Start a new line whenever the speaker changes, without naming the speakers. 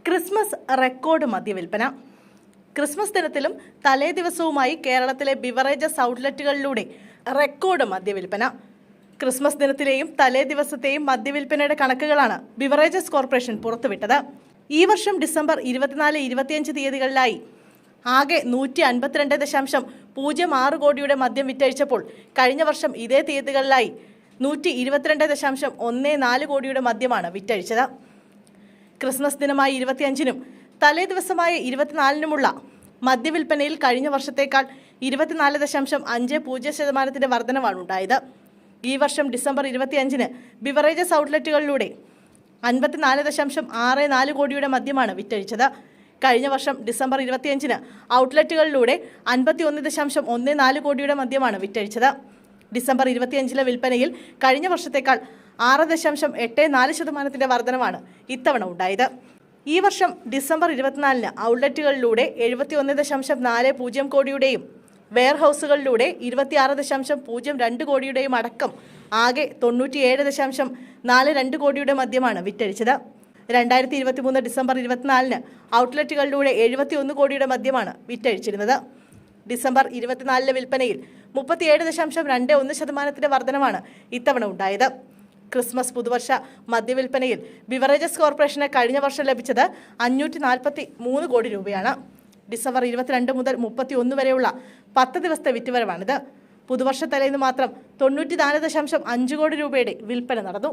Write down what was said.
Christmas record മദ്യവിൽപ്പന. Christmas ദിനത്തിലും തലേ ദിവസവുമായി കേരളത്തിലെ ബിവറേജസ് ഔട്ട്ലെറ്റുകളിലൂടെ റെക്കോർഡ് മദ്യവിൽപ്പന. ക്രിസ്മസ് ദിനത്തിലെയും തലേ ദിവസത്തെയും മദ്യവിൽപ്പനയുടെ കണക്കുകളാണ് ബിവറേജസ് കോർപ്പറേഷൻ പുറത്തുവിട്ടത്. ഈ വർഷം ഡിസംബർ 24-25 തീയതികളിലായി ആകെ 152.06 കോടിയുടെ മദ്യം വിറ്റഴിച്ചപ്പോൾ കഴിഞ്ഞ വർഷം ഇതേ തീയതികളിലായി 122.14 കോടിയുടെ മദ്യമാണ് വിറ്റഴിച്ചത്. ക്രിസ്മസ് ദിനമായ 25-നും തലേ ദിവസമായ 24-നുമുള്ള മദ്യവിൽപ്പനയിൽ കഴിഞ്ഞ വർഷത്തേക്കാൾ 24.50% വർധനവാണ് ഉണ്ടായത്. ഈ വർഷം ഡിസംബർ 25-ന് ബിവറേജസ് ഔട്ട്ലെറ്റുകളിലൂടെ 54.64 കോടിയുടെ മദ്യമാണ് വിറ്റഴിച്ചത്. കഴിഞ്ഞ വർഷം ഡിസംബർ 25-ന് ഔട്ട്ലെറ്റുകളിലൂടെ 51.14 കോടിയുടെ മദ്യമാണ് വിറ്റഴിച്ചത്. ഡിസംബർ 25-ലെ വിൽപ്പനയിൽ കഴിഞ്ഞ വർഷത്തേക്കാൾ 6.84% വർധനവാണ് ഇത്തവണ ഉണ്ടായത്. ഈ വർഷം ഡിസംബർ 24-ന് ഔട്ട്ലെറ്റുകളിലൂടെ 71.40 കോടിയുടെയും വെയർഹൌസുകളിലൂടെ 26.02 കോടിയുടെയും അടക്കം ആകെ 97.42 കോടിയുടെ മദ്യമാണ് വിറ്റഴിച്ചത്. 2023 ഡിസംബർ 24-ന് ഔട്ട്ലെറ്റുകളിലൂടെ 71 കോടിയുടെ മദ്യമാണ് വിറ്റഴിച്ചിരുന്നത്. ഡിസംബർ 24-ലെ വിൽപ്പനയിൽ 37.21% വർധനമാണ് ഇത്തവണ ഉണ്ടായത്. ക്രിസ്മസ് പുതുവർഷ മദ്യവിൽപ്പനയിൽ ബിവറേജസ് കോർപ്പറേഷന് കഴിഞ്ഞ വർഷം ലഭിച്ചത് 543 കോടി രൂപയാണ്. ഡിസംബർ 22 മുതൽ 31 വരെയുള്ള 10 ദിവസത്തെ വിറ്റുവരവാണിത്. പുതുവർഷ തലേന്ന് മാത്രം 94.5 കോടി രൂപയുടെ വിൽപ്പന നടന്നു.